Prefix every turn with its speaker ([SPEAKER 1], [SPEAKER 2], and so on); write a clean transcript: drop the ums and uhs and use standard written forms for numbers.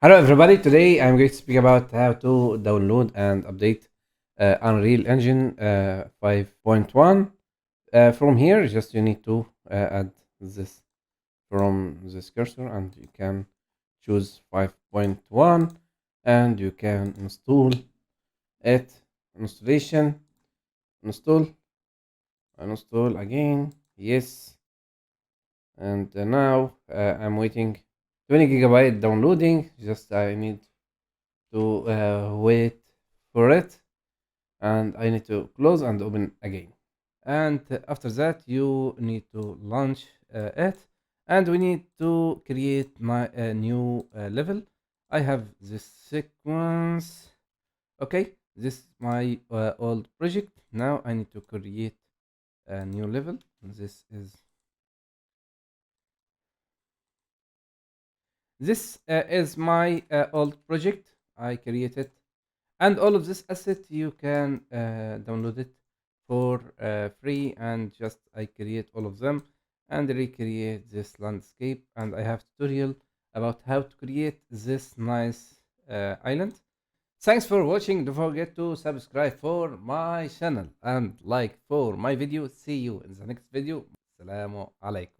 [SPEAKER 1] Hello everybody, today I'm going to speak about how to download and update Unreal Engine 5.1. From here, just you need to add this from this cursor and you can choose 5.1 and you can install it. Installation, install, uninstall again, yes. And now I'm waiting 20 gigabyte downloading, just I need to wait for it, and I need to close and open again. And after that you need to launch it, and we need to create my new level. I have this sequence. Okay, this is my old project. Now I need to create a new level. This is my old project I created, and all of this asset you can download it for free, and just I create all of them and recreate this landscape, and I have tutorial about how to create this nice island. Thanks for watching. Don't forget to subscribe for my channel and like for my video. See you in the next video. Assalamu alaikum.